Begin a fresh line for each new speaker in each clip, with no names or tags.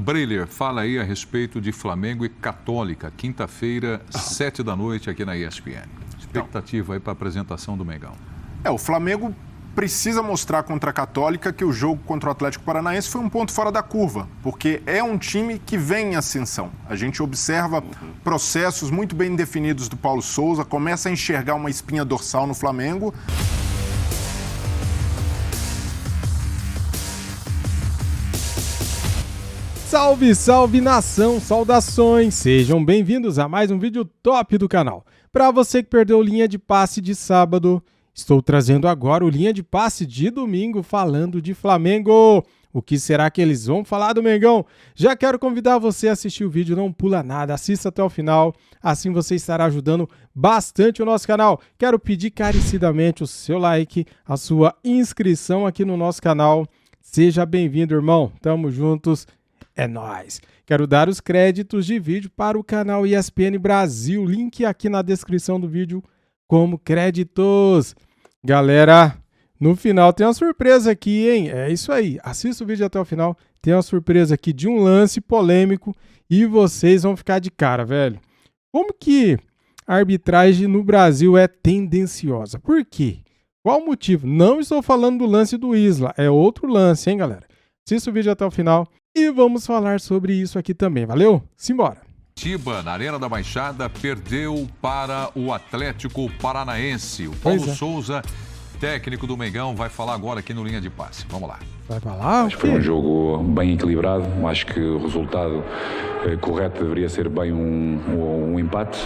Breiler, fala aí a respeito de Flamengo e Católica, quinta-feira, 7h aqui na ESPN. Expectativa aí para a apresentação do Mengão.
O Flamengo precisa mostrar contra a Católica que o jogo contra o Atlético Paranaense foi um ponto fora da curva, porque é um time que vem em ascensão. A gente observa processos muito bem definidos do Paulo Souza, começa a enxergar uma espinha dorsal no Flamengo.
Salve, salve nação, saudações! Sejam bem-vindos a mais um vídeo top do canal. Para você que perdeu linha de passe de sábado, estou trazendo agora o linha de passe de domingo falando de Flamengo. O que será que eles vão falar do Mengão? Já quero convidar você a assistir o vídeo, não pula nada, assista até o final, assim você estará ajudando bastante o nosso canal. Quero pedir carecidamente o seu like, a sua inscrição aqui no nosso canal. Seja bem-vindo, irmão, tamo juntos. É nóis! Quero dar os créditos de vídeo para o canal ESPN Brasil, link aqui na descrição do vídeo como créditos. Galera, no final tem uma surpresa aqui, hein? É isso aí, assista o vídeo até o final, tem uma surpresa aqui de um lance polêmico e vocês vão ficar de cara, velho. Como que a arbitragem no Brasil é tendenciosa? Por quê? Qual o motivo? Não estou falando do lance do Isla, é outro lance, hein, galera? Assista o vídeo até o final. E vamos falar sobre isso aqui também, valeu? Simbora!
Curitiba, na Arena da Baixada, perdeu para o Atlético Paranaense. O Paulo Souza, técnico do Mengão, vai falar agora aqui no Linha de Passe. Vamos lá.
Vai falar?
Acho que foi um jogo bem equilibrado. Acho que o resultado correto deveria ser bem um empate,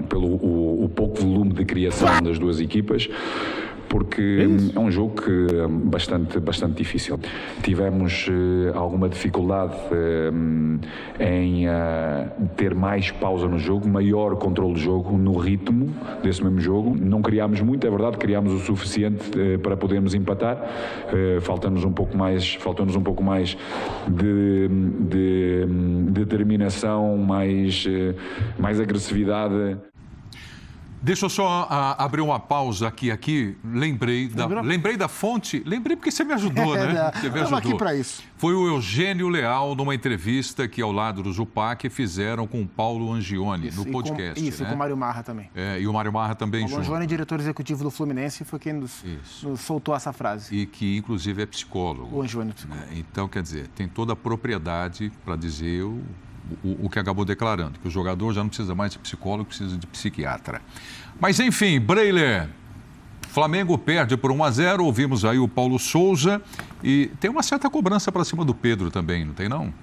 pelo pouco volume de criação das duas equipas. Porque é um jogo bastante difícil. Tivemos alguma dificuldade em ter mais pausa no jogo, maior controle do jogo, no ritmo desse mesmo jogo. Não criámos muito, é verdade, criámos o suficiente para podermos empatar. Faltou-nos um pouco mais de determinação, mais agressividade.
Deixa eu só abrir uma pausa aqui. Lembrei da fonte. Lembrei porque você me ajudou, né? Você me ajudou.
Aqui para isso.
Foi o Eugênio Leal, numa entrevista que, ao lado do Zupac, fizeram com o Paulo Angione, no podcast.
E com o Mário Marra também.
E o Mário Marra também junto.
O Angione, diretor executivo do Fluminense, foi quem nos soltou essa frase.
E que, inclusive, é psicólogo.
O Angione é psicólogo.
Então, quer dizer, tem toda a propriedade para dizer o que acabou declarando, que o jogador já não precisa mais de psicólogo, precisa de psiquiatra. Mas, enfim, Breiler, Flamengo perde por 1-0, ouvimos aí o Paulo Souza e tem uma certa cobrança para cima do Pedro também, não tem não?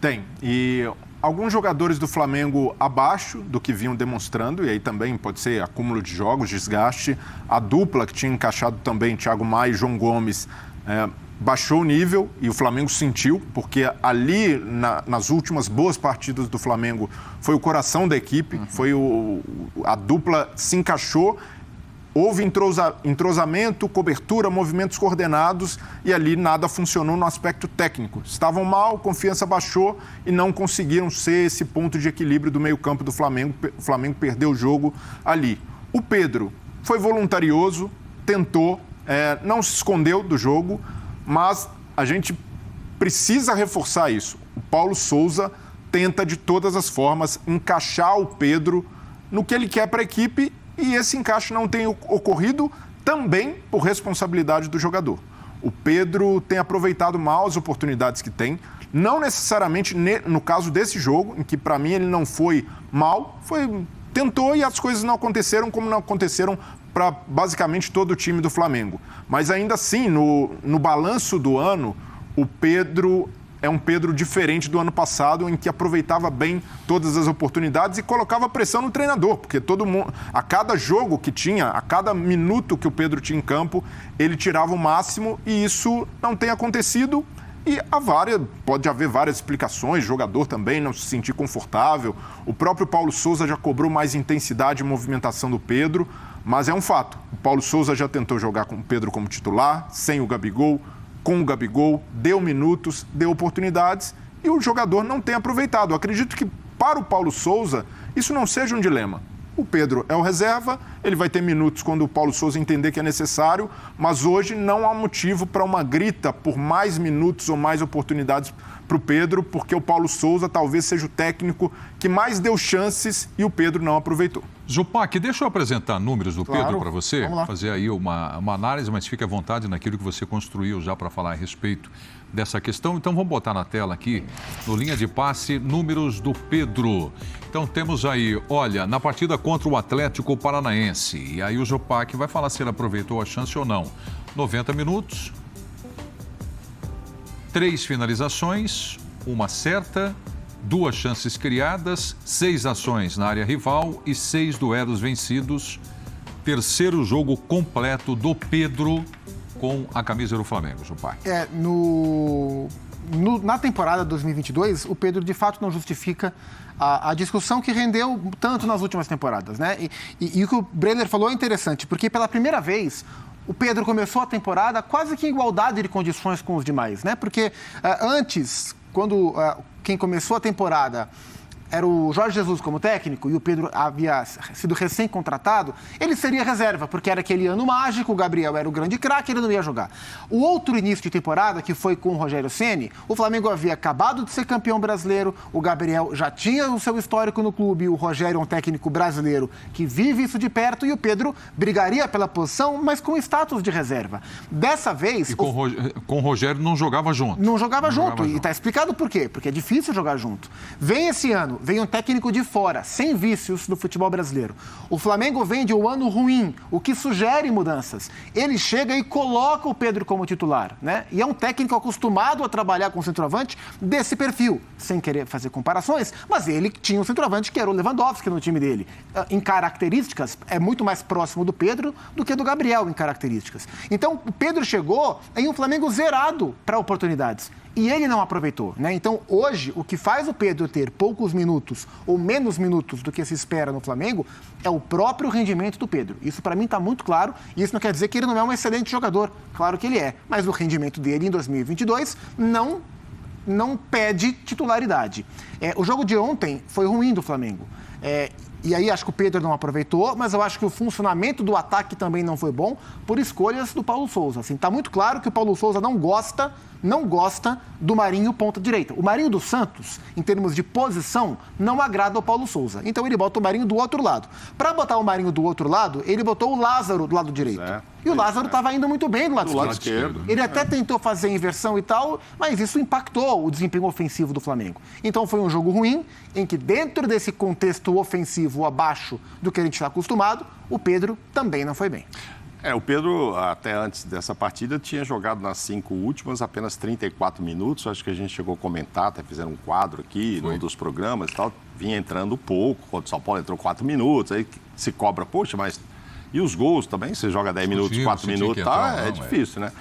Tem, e alguns jogadores do Flamengo abaixo do que vinham demonstrando, e aí também pode ser acúmulo de jogos, desgaste. A dupla que tinha encaixado também, Thiago Maia e João Gomes, baixou o nível e o Flamengo sentiu, porque ali nas últimas boas partidas do Flamengo foi o coração da equipe, a dupla se encaixou, houve entrosamento, cobertura, movimentos coordenados e ali nada funcionou no aspecto técnico. Estavam mal, confiança baixou e não conseguiram ser esse ponto de equilíbrio do meio-campo do Flamengo. O Flamengo perdeu o jogo ali. O Pedro foi voluntarioso, tentou, não se escondeu do jogo, mas a gente precisa reforçar isso. O Paulo Souza tenta, de todas as formas, encaixar o Pedro no que ele quer para a equipe e esse encaixe não tem ocorrido também por responsabilidade do jogador. O Pedro tem aproveitado mal as oportunidades que tem, não necessariamente no caso desse jogo, em que para mim ele não foi mal, tentou e as coisas não aconteceram como não aconteceram para basicamente todo o time do Flamengo. Mas ainda assim, no balanço do ano, o Pedro é um Pedro diferente do ano passado, em que aproveitava bem todas as oportunidades e colocava pressão no treinador, porque todo mundo, a cada jogo que tinha, a cada minuto que o Pedro tinha em campo, ele tirava o máximo e isso não tem acontecido. E pode haver várias explicações, o jogador também não se sentir confortável. O próprio Paulo Souza já cobrou mais intensidade e movimentação do Pedro, mas é um fato. O Paulo Souza já tentou jogar com o Pedro como titular, sem o Gabigol, com o Gabigol, deu minutos, deu oportunidades e o jogador não tem aproveitado. Eu acredito que para o Paulo Souza isso não seja um dilema. O Pedro é o reserva, ele vai ter minutos quando o Paulo Souza entender que é necessário, mas hoje não há motivo para uma grita por mais minutos ou mais oportunidades para o Pedro, porque o Paulo Souza talvez seja o técnico que mais deu chances e o Pedro não aproveitou.
Zupac, deixa eu apresentar números do
Claro.
Pedro para você,
Vamos lá.
fazer aí uma análise, mas fique à vontade naquilo que você construiu já para falar a respeito dessa questão. Então vamos botar na tela aqui, no linha de passe, números do Pedro. Então temos aí, olha, na partida contra o Atlético Paranaense, e aí o Zupac vai falar se ele aproveitou a chance ou não. 90 minutos, 3 finalizações, uma certa, 2 chances criadas, 6 ações na área rival e 6 duelos vencidos. Terceiro jogo completo do Pedro com a camisa do Flamengo, Zupac.
Na temporada 2022, o Pedro de fato não justifica a discussão que rendeu tanto nas últimas temporadas, né? E o que o Breler falou é interessante, porque pela primeira vez o Pedro começou a temporada quase que em igualdade de condições com os demais, né? Porque antes, quando quem começou a temporada era o Jorge Jesus como técnico e o Pedro havia sido recém-contratado, ele seria reserva, porque era aquele ano mágico, o Gabriel era o grande craque, ele não ia jogar. O outro início de temporada, que foi com o Rogério Ceni, o Flamengo havia acabado de ser campeão brasileiro, o Gabriel já tinha o seu histórico no clube, o Rogério é um técnico brasileiro que vive isso de perto e o Pedro brigaria pela posição, mas com status de reserva. Dessa vez...
E com o Rogério não jogava junto.
Não jogava junto, e está explicado por quê, porque é difícil jogar junto. Vem esse ano, vem um técnico de fora, sem vícios do futebol brasileiro. O Flamengo vem de um ano ruim, o que sugere mudanças. Ele chega e coloca o Pedro como titular, né? E é um técnico acostumado a trabalhar com centroavante desse perfil, sem querer fazer comparações, mas ele tinha um centroavante que era o Lewandowski no time dele. Em características, é muito mais próximo do Pedro do que do Gabriel em características. Então, o Pedro chegou em um Flamengo zerado para oportunidades. E ele não aproveitou, né? Então, hoje, o que faz o Pedro ter poucos minutos ou menos minutos do que se espera no Flamengo é o próprio rendimento do Pedro. Isso, para mim, está muito claro. E isso não quer dizer que ele não é um excelente jogador. Claro que ele é. Mas o rendimento dele em 2022 não pede titularidade. O jogo de ontem foi ruim do Flamengo. E aí acho que o Pedro não aproveitou, mas eu acho que o funcionamento do ataque também não foi bom por escolhas do Paulo Souza. Assim, tá muito claro que o Paulo Souza não gosta do Marinho ponta direita. O Marinho do Santos, em termos de posição, não agrada ao Paulo Souza. Então ele bota o Marinho do outro lado. Para botar o Marinho do outro lado, ele botou o Lázaro do lado direito. E o Lázaro estava indo muito bem do lado esquerdo. Ele até tentou fazer inversão e tal, mas isso impactou o desempenho ofensivo do Flamengo. Então foi um jogo ruim, em que dentro desse contexto ofensivo abaixo do que a gente está acostumado, o Pedro também não foi bem.
O Pedro, até antes dessa partida, tinha jogado nas 5 últimas apenas 34 minutos. Acho que a gente chegou a comentar, até fizeram um quadro aqui num dos programas e tal. Vinha entrando pouco, quando o São Paulo entrou 4 minutos, aí se cobra, poxa, mas... E os gols também, você joga 10 minutos, 4 minutos, tá? É difícil, né?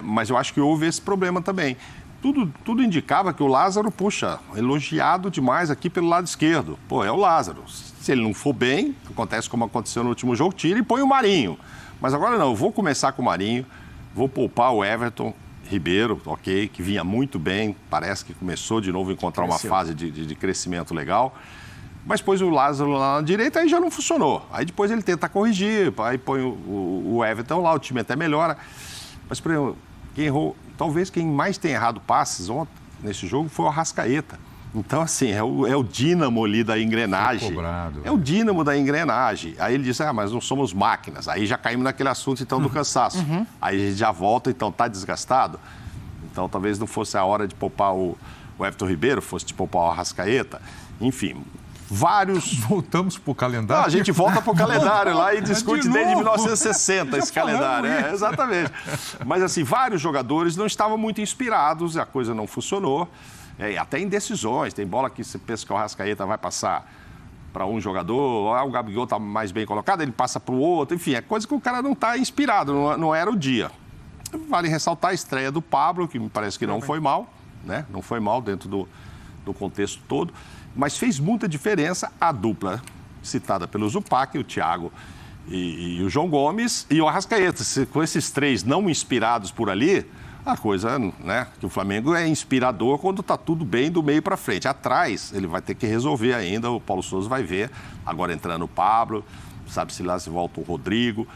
Mas eu acho que houve esse problema também. Tudo indicava que o Lázaro, puxa, elogiado demais aqui pelo lado esquerdo. Pô, é o Lázaro. Se ele não for bem, acontece como aconteceu no último jogo, tira e põe o Marinho. Mas agora não, eu vou começar com o Marinho, vou poupar o Everton Ribeiro, ok, que vinha muito bem, parece que começou de novo a encontrar uma fase de crescimento legal. Mas pôs o Lázaro lá na direita, aí já não funcionou. Aí depois ele tenta corrigir, aí põe o Everton lá, o time até melhora. Mas, por exemplo, talvez quem mais tenha errado passes ontem, nesse jogo foi o Arrascaeta. Então, assim, é o dínamo ali da engrenagem.
Cobrado,
é o dínamo da engrenagem. Aí ele disse, mas não somos máquinas. Aí já caímos naquele assunto, então, do cansaço. Aí a gente já volta, então, tá desgastado. Então, talvez não fosse a hora de poupar o Everton Ribeiro, fosse de poupar o Arrascaeta. Enfim...
Voltamos para o calendário?
Não, a gente volta para o calendário lá e discute desde 1960 esse calendário. Exatamente. Mas, assim, vários jogadores não estavam muito inspirados, a coisa não funcionou. Até em decisões. Tem bola que você pensa que o Arrascaeta vai passar para um jogador, o Gabigol está mais bem colocado, ele passa para o outro. Enfim, é coisa que o cara não está inspirado, não era o dia. Vale ressaltar a estreia do Pablo, que me parece que não foi mal, né? Não foi mal dentro do contexto todo. Mas fez muita diferença a dupla citada pelo Zupac, o Thiago e o João Gomes e o Arrascaeta. Com esses 3 não inspirados por ali, A coisa, né, que o Flamengo é inspirador quando está tudo bem do meio para frente. Atrás, ele vai ter que resolver ainda, o Paulo Souza vai ver. Agora entrando o Pablo, sabe-se lá se volta o Rodrigo.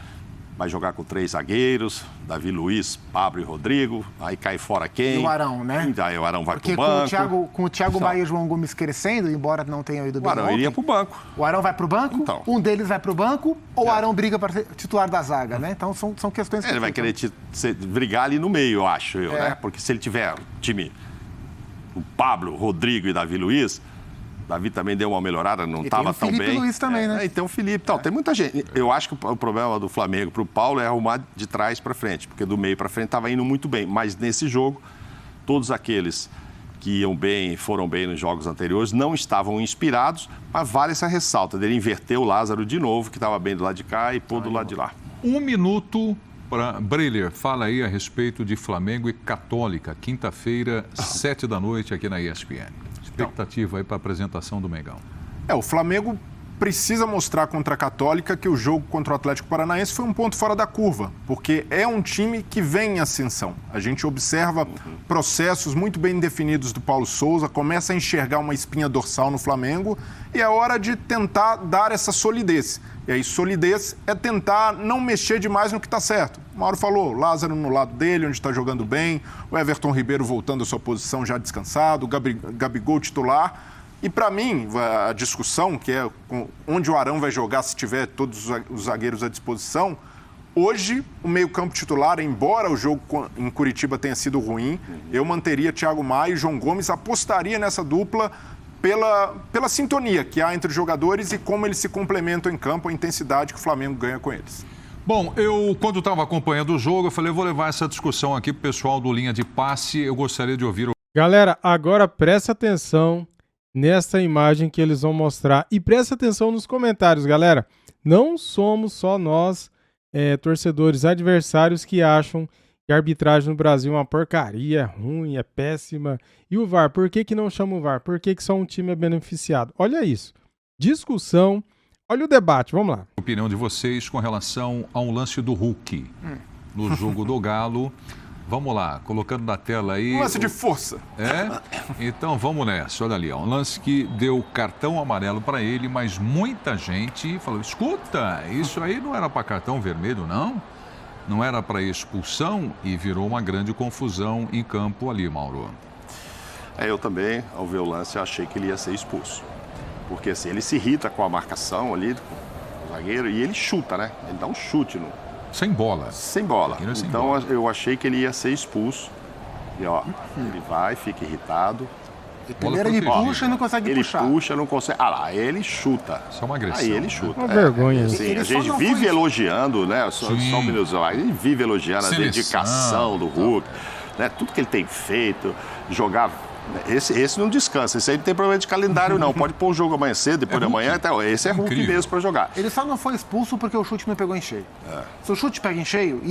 Vai jogar com 3 zagueiros, Davi Luiz, Pablo e Rodrigo. Aí cai fora quem?
E o Arão, né?
Aí o Arão vai
Porque
pro banco.
com o Thiago Maia e o João Gomes crescendo, embora não tenham ido bem
O Arão
ontem,
iria pro banco.
O Arão vai pro banco,
Então.
um deles vai pro banco, ou o Arão briga para ser titular da zaga, né? Então são questões que
Ele vai querer brigar ali no meio, eu acho, né? Porque se ele tiver time, o Pablo, Rodrigo e Davi Luiz, Davi também deu uma melhorada, não estava tão bem.
E tem o Felipe Luiz também, né?
E tem o Felipe, tem muita gente. Eu acho que o problema do Flamengo para o Paulo é arrumar de trás para frente, porque do meio para frente estava indo muito bem. Mas nesse jogo, todos aqueles que iam bem, foram bem nos jogos anteriores, não estavam inspirados, mas vale essa ressalta dele inverter o Lázaro de novo, que estava bem do lado de cá e pôr do lado de lá.
1 minuto para Breiler. Fala aí a respeito de Flamengo e Católica, quinta-feira, 7 da noite aqui na ESPN. Expectativa aí para a apresentação do Mengão.
O Flamengo precisa mostrar contra a Católica que o jogo contra o Atlético Paranaense foi um ponto fora da curva, porque é um time que vem em ascensão. A gente observa processos muito bem definidos do Paulo Souza, começa a enxergar uma espinha dorsal no Flamengo e é hora de tentar dar essa solidez. E aí, solidez é tentar não mexer demais no que está certo. O Mauro falou, Lázaro no lado dele, onde está jogando bem, o Everton Ribeiro voltando à sua posição já descansado, o Gabigol titular. E para mim, a discussão, que é onde o Arão vai jogar se tiver todos os zagueiros à disposição, hoje o meio-campo titular, embora o jogo em Curitiba tenha sido ruim, eu manteria Thiago Maia e João Gomes, apostaria nessa dupla pela sintonia que há entre os jogadores e como eles se complementam em campo, a intensidade que o Flamengo ganha com eles.
Bom, quando estava acompanhando o jogo, eu falei, eu vou levar essa discussão aqui para o pessoal do Linha de Passe, eu gostaria de ouvir o...
Galera, agora presta atenção nessa imagem que eles vão mostrar e presta atenção nos comentários, galera. Não somos só nós, torcedores adversários, que acham que a arbitragem no Brasil é uma porcaria, é ruim, é péssima. E o VAR, por que não chama o VAR? Por que só um time é beneficiado? Olha isso. Discussão. Olha o debate, vamos lá.
Opinião de vocês com relação a um lance do Hulk no jogo do Galo. Vamos lá, colocando na tela aí...
Um lance de força.
Então vamos nessa, olha ali, ó, um lance que deu cartão amarelo para ele, mas muita gente falou, escuta, isso aí não era para cartão vermelho, não? Não era para expulsão e virou uma grande confusão em campo ali, Mauro.
Eu também, ao ver o lance, achei que ele ia ser expulso. Porque assim, ele se irrita com a marcação ali, com o zagueiro, e ele chuta, né? Ele dá um chute no...
Sem bola.
Sem bola.
Sem
então
bola.
Eu achei que ele ia ser expulso. E ó, ele vai, fica irritado.
E primeiro ele puxa e não consegue puxar.
Ele puxa, não consegue. Ah lá, ele chuta.
Isso é uma agressão.
Aí ele chuta.
Uma vergonha.
Assim, a gente vive elogiando, né? Só um minuto. Ele vive elogiando a dedicação do Hulk, né? Tudo que ele tem feito, jogar. Esse não descansa, esse aí não tem problema de calendário, não. Pode pôr o jogo amanhã cedo, depois de amanhã, até. Esse é Hulk mesmo para jogar.
Ele só não foi expulso porque o chute não pegou em cheio. Se o chute pega em cheio,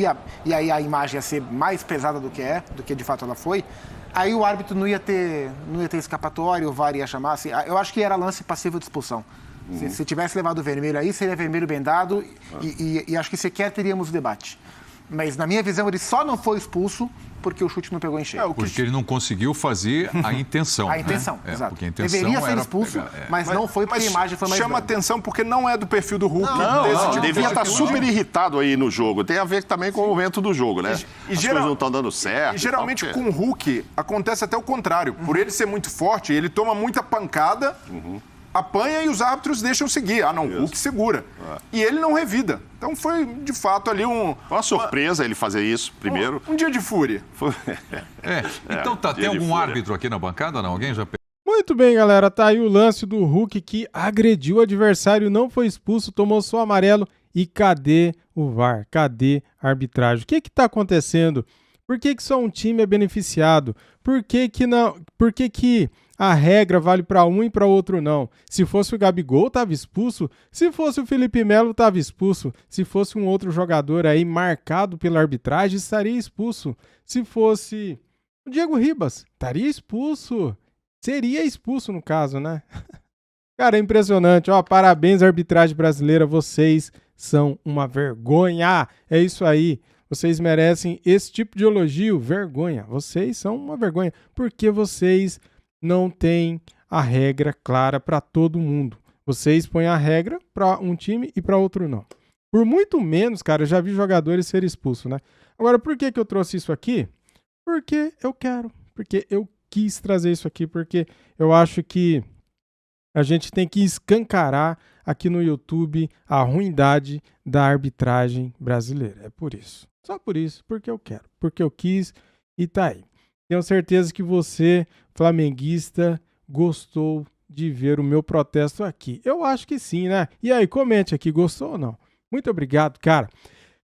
e aí a imagem ia ser mais pesada do que de fato ela foi, aí o árbitro não ia ter escapatória, o VAR ia chamar. Assim, eu acho que era lance passível de expulsão. Se tivesse levado o vermelho aí, seria vermelho bem dado, e acho que sequer teríamos o debate. Mas, na minha visão, ele só não foi expulso porque o chute não pegou em cheio.
Porque ele não conseguiu fazer a intenção.
A intenção,
né?
exato.
Porque a intenção
deveria ser
era
expulso, mas não foi porque a imagem foi mais
chama
grande.
atenção porque não é do perfil do Hulk.
Não, devia estar super irritado aí no jogo. Tem a ver também com o momento do jogo, né? As coisas não estão dando certo.
E geralmente com o Hulk acontece até o contrário. Por ele ser muito forte, ele toma muita pancada, apanha e os árbitros deixam seguir. Ah, não, o Hulk segura. E ele não revida. Então foi, de fato, ali
uma surpresa ele fazer isso primeiro.
Um dia de fúria.
Então tá, tem algum árbitro aqui na bancada, não? Alguém já...
Muito bem, galera. Tá aí o lance do Hulk que agrediu o adversário, não foi expulso, tomou só amarelo. E cadê o VAR? Cadê a arbitragem? O que tá acontecendo? Por que só um time é beneficiado? Por que não? Por que a regra vale para um e para outro não? Se fosse o Gabigol, estava expulso. Se fosse o Felipe Melo, estava expulso. Se fosse um outro jogador aí marcado pela arbitragem, estaria expulso. Se fosse o Diego Ribas, estaria expulso. Seria expulso no caso, né? Cara, é impressionante. Ó, parabéns à arbitragem brasileira. Vocês são uma vergonha. É isso aí. Vocês merecem esse tipo de elogio? Vergonha. Vocês são uma vergonha, porque vocês não têm a regra clara para todo mundo. Vocês põem a regra para um time e para outro não. Por muito menos, cara, eu já vi jogadores serem expulsos, né? Agora, por que eu trouxe isso aqui? Porque eu quero. Porque eu quis trazer isso aqui, porque eu acho que a gente tem que escancarar aqui no YouTube a ruindade da arbitragem brasileira. É por isso. Só por isso, porque eu quero, porque eu quis e tá aí. Tenho certeza que você, flamenguista, gostou de ver o meu protesto aqui. Eu acho que sim, né? E aí, comente aqui, gostou ou não? Muito obrigado, cara.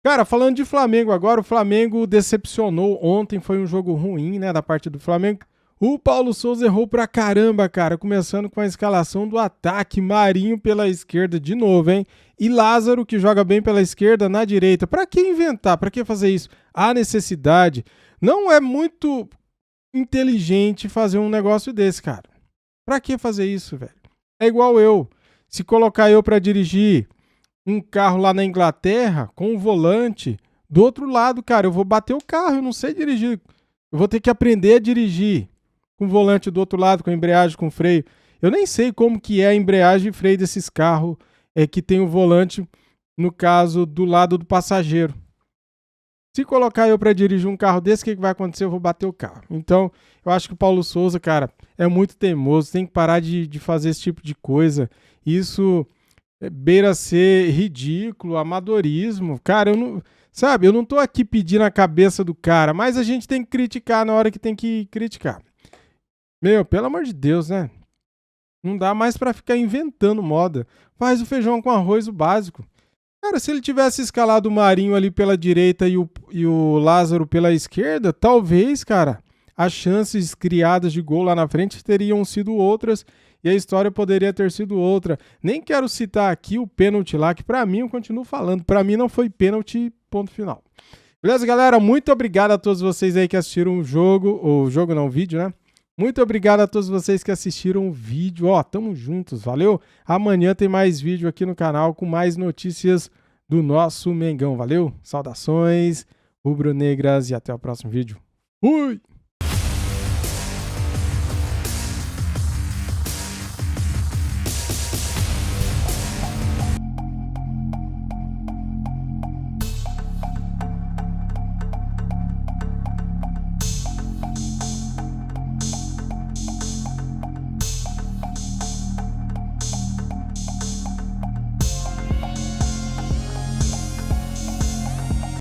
Cara, falando de Flamengo agora, o Flamengo decepcionou. Ontem foi um jogo ruim, né, da parte do Flamengo. O Paulo Souza errou pra caramba, cara, começando com a escalação do ataque. Marinho pela esquerda de novo, hein? E Lázaro, que joga bem pela esquerda, na direita. Pra que inventar? Pra que fazer isso? Há necessidade. Não é muito inteligente fazer um negócio desse, cara. Pra que fazer isso, velho? É igual eu. Se colocar eu pra dirigir um carro lá na Inglaterra, com um volante, do outro lado, cara, eu vou bater o carro, eu não sei dirigir. Eu vou ter que aprender a dirigir com o volante do outro lado, com a embreagem, com o freio. Eu nem sei como que é a embreagem e freio desses carros que tem o volante, no caso, do lado do passageiro. Se colocar eu para dirigir um carro desse, o que vai acontecer? Eu vou bater o carro. Então, eu acho que o Paulo Souza, cara, é muito teimoso, tem que parar de fazer esse tipo de coisa. Isso beira ser ridículo, amadorismo. Cara, eu não tô aqui pedindo a cabeça do cara, mas a gente tem que criticar na hora que tem que criticar. Meu, pelo amor de Deus, né? Não dá mais pra ficar inventando moda. Faz o feijão com arroz, o básico. Cara, se ele tivesse escalado o Marinho ali pela direita e o Lázaro pela esquerda, talvez, cara, as chances criadas de gol lá na frente teriam sido outras e a história poderia ter sido outra. Nem quero citar aqui o pênalti lá, que pra mim, eu continuo falando, pra mim não foi pênalti, ponto final. Beleza, galera? Muito obrigado a todos vocês aí que assistiram o vídeo, né? Muito obrigado a todos vocês que assistiram o vídeo. Ó, tamo juntos, valeu? Amanhã tem mais vídeo aqui no canal com mais notícias do nosso Mengão, valeu? Saudações rubro-negras e até o próximo vídeo. Fui!